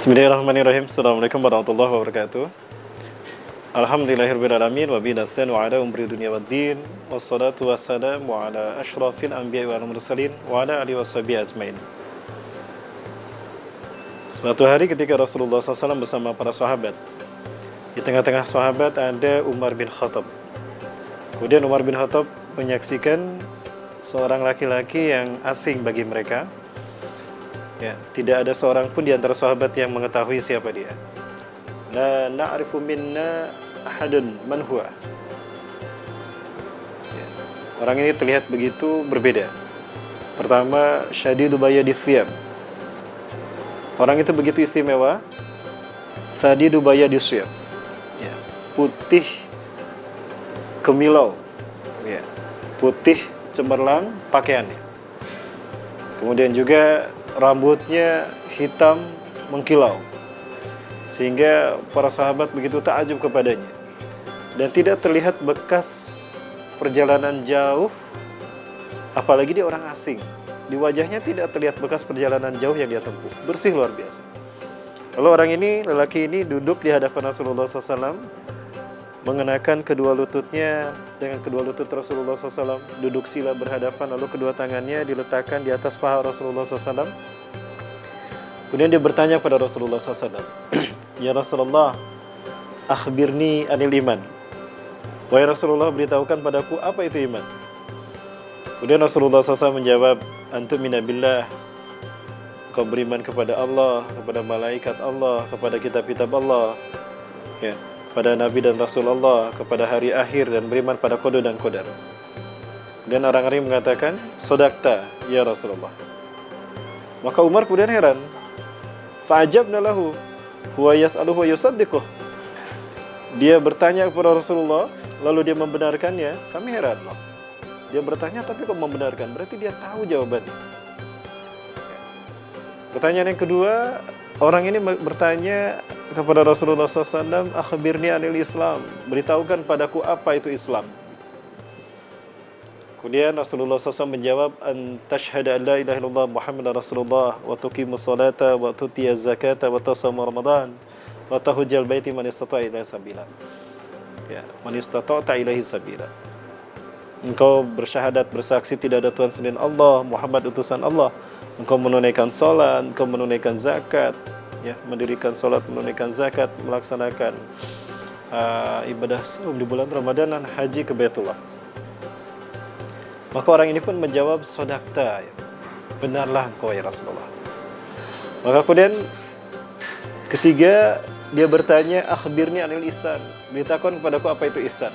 Bismillahirrahmanirrahim. Assalamualaikum warahmatullahi wabarakatuh. Alhamdulillahirrahmanirrahim. Wa bihi nasta'inu ala umri dunia waddin. Wassalatu wassalamu ala ashrafil anbiya wal mursalin wa ala alihi washabihi ajmain. Suatu hari ketika Rasulullah SAW bersama para sahabat, di tengah-tengah sahabat ada Umar bin Khattab. Kemudian Umar bin Khattab menyaksikan seorang laki-laki yang asing bagi mereka. Ya, tidak ada seorang pun di antara sahabat yang mengetahui siapa dia. La na'rifu minna ahadun man huwa. Ya, orang ini terlihat begitu berbeda. Pertama, syadidu bayadis thiyab. Orang itu begitu istimewa. Syadidu bayadis thiyab. Ya, putih kemilau. Ya, putih cemerlang pakaiannya. Kemudian juga rambutnya hitam mengkilau, sehingga para sahabat begitu takjub kepadanya. Dan tidak terlihat bekas perjalanan jauh, apalagi dia orang asing. Di wajahnya tidak terlihat bekas perjalanan jauh yang dia tempuh. Bersih luar biasa. Lalu orang ini, lelaki ini duduk di hadapan Rasulullah SAW, mengenakan kedua lututnya dengan kedua lutut Rasulullah SAW, duduk sila berhadapan, lalu kedua tangannya diletakkan di atas paha Rasulullah SAW. Kemudian dia bertanya pada Rasulullah SAW, Ya Rasulullah, akhbirni anil iman. Wahai Rasulullah, beritahukan padaku apa itu iman. Kemudian Rasulullah SAW menjawab, Antumina billah, kau beriman kepada Allah, kepada malaikat Allah, kepada kitab-kitab Allah, ya, pada Nabi dan Rasul Allah, kepada hari akhir, dan beriman pada qada dan qadar. Dan orang-orang mengatakan, Sodakta, ya Rasulullah. Maka Umar kemudian heran. Fa'ajabna lahu, huwa yas'aluhu wa yusaddiquh. Dia bertanya kepada Rasulullah, lalu dia membenarkannya. Kami heran loh. Dia bertanya tapi kok membenarkan? Berarti dia tahu jawabannya. Pertanyaan yang kedua, orang ini bertanya kepada Rasulullah SAW, akhbirni anil Islam, beritahukan padaku apa itu Islam. Kemudian Rasulullah SAW menjawab, an tashhada an la ilaha illallah Muhammadar Rasulullah wa tuqimus salata wa tutiyaz zakata wa tasawma Ramadan wa tahujjal baiti man istata'a ilaihi sabila. Ya, man istata'a ilaihi sabila. Engkau bersyahadat, bersaksi tidak ada Tuhan selain Allah, Muhammad utusan Allah. Engkau menunaikan salat, engkau menunaikan zakat, ya, mendirikan salat, menunaikan zakat, melaksanakan ibadah saum di bulan Ramadan dan haji ke Baitullah. Maka orang ini pun menjawab, Sodakta, ya, benarlah engkau ya Rasulullah. Maka kemudian ketiga dia bertanya, akhbirni anil ihsan, beritahukan kepadaku apa itu ihsan.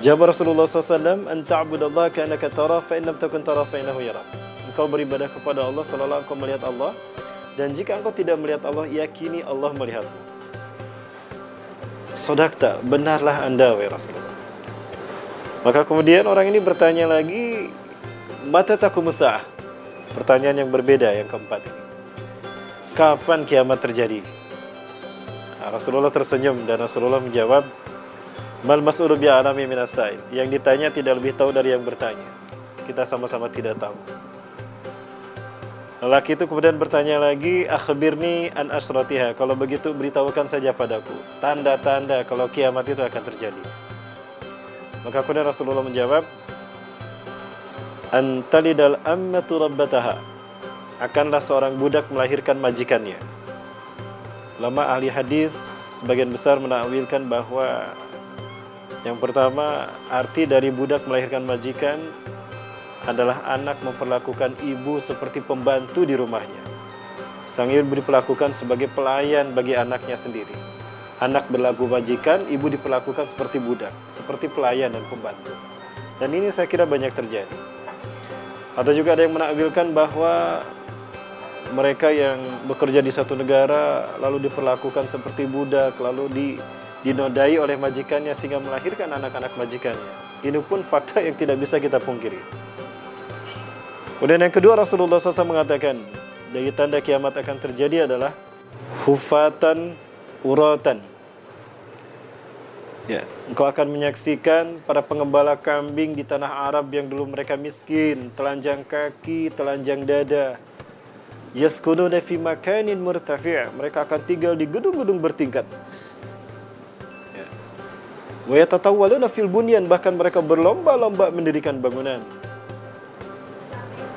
Jawab Rasulullah SAW, an ta'budallaha ka'annaka tara fa in lam takun tara fa innahu yarak. Engkau beribadah kepada Allah seolah engkau melihat Allah, dan jika engkau tidak melihat Allah, yakini Allah melihatmu. Sodakta, benarlah anda wahai Rasulullah. Maka kemudian orang ini bertanya lagi, mata taqumus sa'ah. Pertanyaan yang berbeda yang keempat ini. Kapan kiamat terjadi? Nah, Rasulullah tersenyum dan Rasulullah menjawab, mal mas'ulu bi'alami minas sa'il. Yang ditanya tidak lebih tahu dari yang bertanya. Kita sama-sama tidak tahu. Lelaki itu kemudian bertanya lagi, akhbirni an asyratiha. Kalau begitu beritahukan saja padaku tanda-tanda kalau kiamat itu akan terjadi. Maka kemudian Rasulullah menjawab, antalidal ammatu rabbataha. Akanlah seorang budak melahirkan majikannya. Ulama ahli hadis sebagian besar menakwilkan bahwa yang pertama, arti dari budak melahirkan majikan adalah anak memperlakukan ibu seperti pembantu di rumahnya. Sang ibu diperlakukan sebagai pelayan bagi anaknya sendiri. Anak berlaku majikan, ibu diperlakukan seperti budak, seperti pelayan dan pembantu. Dan ini saya kira banyak terjadi. Atau juga ada yang menakwilkan bahwa mereka yang bekerja di satu negara lalu diperlakukan seperti budak, lalu dinodai oleh majikannya sehingga melahirkan anak-anak majikannya. Ini pun fakta yang tidak bisa kita pungkiri. Kemudian yang kedua, Rasulullah SAW mengatakan, dari tanda kiamat akan terjadi adalah hufatan uratan. Ya, engkau akan menyaksikan para pengembala kambing di tanah Arab yang dulu mereka miskin, telanjang kaki, telanjang dada. Yaskununa fi makanin murtafi'. Mereka akan tinggal di gedung-gedung bertingkat. Ya. Wa yatatawwaluna fil bunyan, bahkan mereka berlomba-lomba mendirikan bangunan.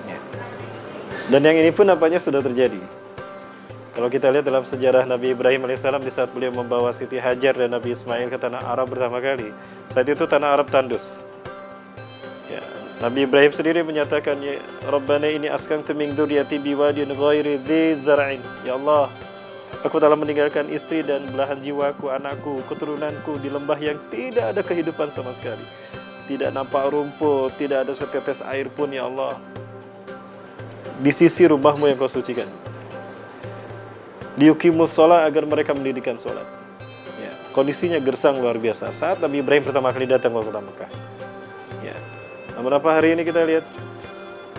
Ya. Dan yang ini pun nampaknya sudah terjadi. Kalau kita lihat dalam sejarah Nabi Ibrahim alaihissalam, di saat beliau membawa Siti Hajar dan Nabi Ismail ke tanah Arab pertama kali, saat itu tanah Arab tandus. Ya, Nabi Ibrahim sendiri menyatakan, ya Rabbana ini askantu min dzurriyyati biwadin ghairi dzi zar'in. Ya Allah, aku telah meninggalkan istri dan belahan jiwaku, anakku, keturunanku di lembah yang tidak ada kehidupan sama sekali. Tidak nampak rumput, tidak ada setetes air pun, ya Allah. Di sisi rumahmu yang kau sucikan. Liyuqimus shalah, agar mereka mendirikan sholat. Ya, kondisinya gersang luar biasa saat Nabi Ibrahim pertama kali datang ke kota Mekah. Ya. Namun apa hari ini kita lihat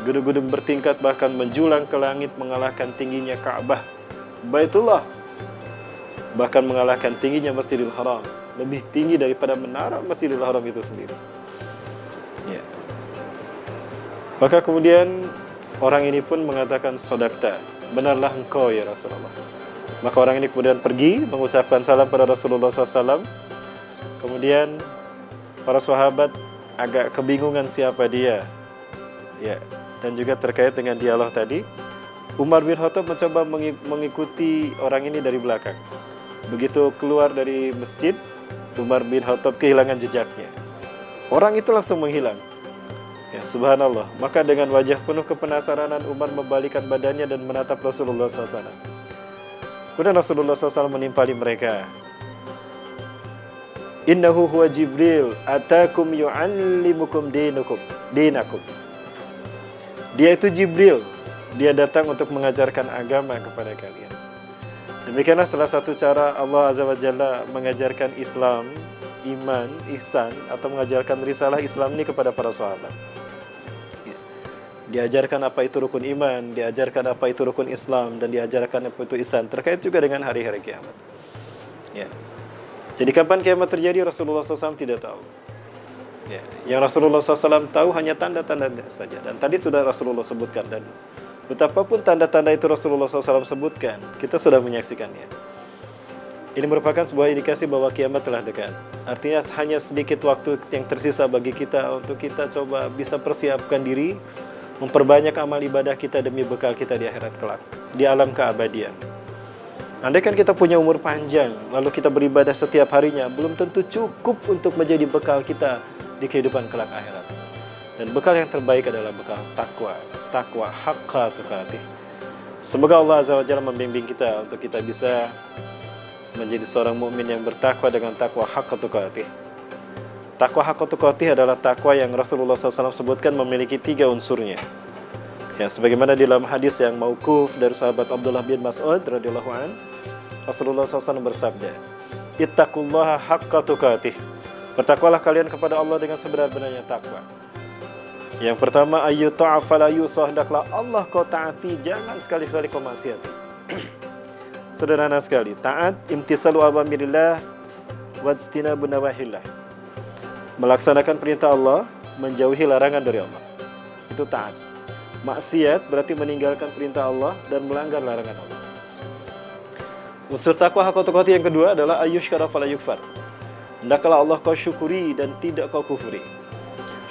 gedung-gedung bertingkat bahkan menjulang ke langit, mengalahkan tingginya Ka'bah, Baitullah, bahkan mengalahkan tingginya Masjidil Haram, lebih tinggi daripada menara Masjidil Haram itu sendiri. Ya. Maka kemudian orang ini pun mengatakan, sodakta, benarlah engkau ya Rasulullah. Maka orang ini kemudian pergi mengucapkan salam pada Rasulullah SAW. Kemudian para sahabat agak kebingungan siapa dia. Ya, dan juga terkait dengan dialog tadi, Umar bin Khattab mencoba mengikuti orang ini dari belakang. Begitu keluar dari masjid, Umar bin Khattab kehilangan jejaknya. Orang itu langsung menghilang. Ya, subhanallah. Maka dengan wajah penuh kepenasaranan, Umar membalikkan badannya dan menatap Rasulullah SAW. Kemudian Rasulullah SAW menimpali mereka. Innahu huwa Jibril atakum yu'allimukum dinakum. Dia itu Jibril. Dia datang untuk mengajarkan agama kepada kalian. Demikianlah salah satu cara Allah Azza wa Jalla mengajarkan Islam, iman, ihsan, atau mengajarkan risalah Islam ini kepada para sahabat. Diajarkan apa itu rukun iman, diajarkan apa itu rukun Islam, dan diajarkan apa itu ihsan, terkait juga dengan hari-hari kiamat. Ya. Jadi kapan kiamat terjadi Rasulullah SAW tidak tahu. Ya. Yang Rasulullah SAW tahu hanya tanda-tanda saja. Dan tadi sudah Rasulullah sebutkan, dan betapapun tanda-tanda itu Rasulullah SAW sebutkan, kita sudah menyaksikannya. Ini merupakan sebuah indikasi bahwa kiamat telah dekat. Artinya hanya sedikit waktu yang tersisa bagi kita untuk kita coba bisa persiapkan diri, memperbanyak amal ibadah kita demi bekal kita di akhirat kelak, di alam keabadian. Andai kan kita punya umur panjang, lalu kita beribadah setiap harinya, belum tentu cukup untuk menjadi bekal kita di kehidupan kelak akhirat. Dan bekal yang terbaik adalah bekal takwa, takwa haqqa tuqatih. Semoga Allah Azza wa Jalla membimbing kita untuk kita bisa menjadi seorang mukmin yang bertakwa dengan takwa haqqa tuqatih. Takwa haqqa tuqatih adalah takwa yang Rasulullah SAW sebutkan memiliki 3 unsurnya. Ya, sebagaimana di dalam hadis yang mauquf dari sahabat Abdullah bin Mas'ud radhiyallahu an, Rasulullah SAW bersabda, "Ittaqullaha haqqa tuqatih." Bertakwalah kalian kepada Allah dengan sebenar-benarnya takwa. Yang pertama, ayyuta'a fala yusah, hendaklah Allah kau taati, jangan sekali-kali kau maksiati. Sederhana sekali, taat imtisalu awamirillah wajtinabun nawahillah. Melaksanakan perintah Allah, menjauhi larangan dari Allah. Itu taat. Maksiat berarti meninggalkan perintah Allah dan melanggar larangan Allah. Unsur takwa haqqa tuqatih yang kedua adalah ayyushkara fala yukfar. Hendaklah Allah kau syukuri dan tidak kau kufuri.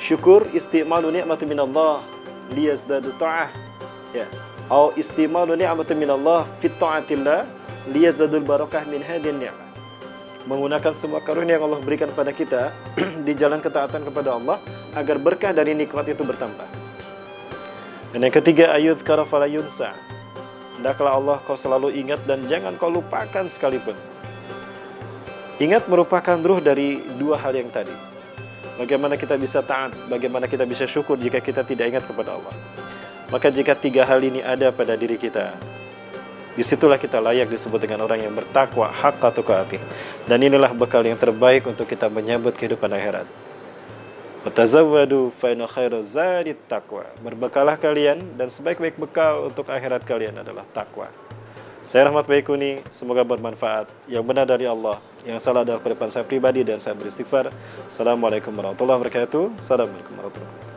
Syukur istimalu ni'mati minallah liyazdadu ta'ah. Ya. Atau istimalu ni'mati minallah fit ta'atillah liyazdadul barakah min hadhihi ni'mah. Menggunakan semua karunia yang Allah berikan kepada kita di jalan ketaatan kepada Allah agar berkah dari nikmat itu bertambah. Dan yang ketiga, ayyuzkara fala yunsa. Hendaklah Allah kau selalu ingat dan jangan kau lupakan sekalipun. Ingat merupakan ruh dari 2 hal yang tadi. Bagaimana kita bisa taat, bagaimana kita bisa syukur jika kita tidak ingat kepada Allah. Maka jika 3 hal ini ada pada diri kita, disitulah kita layak disebut dengan orang yang bertakwa haqqa tuqatih. Dan inilah bekal yang terbaik untuk kita menyambut kehidupan akhirat. Watazawwadu fa inna khairaz zadit taqwa. Berbekalah kalian dan sebaik-baik bekal untuk akhirat kalian adalah takwa. Saya Rahmat Baikuni, semoga bermanfaat. Yang benar dari Allah, yang salah adalah kehidupan saya pribadi dan saya beristighfar. Assalamualaikum warahmatullahi wabarakatuh. Assalamualaikum warahmatullahi wabarakatuh.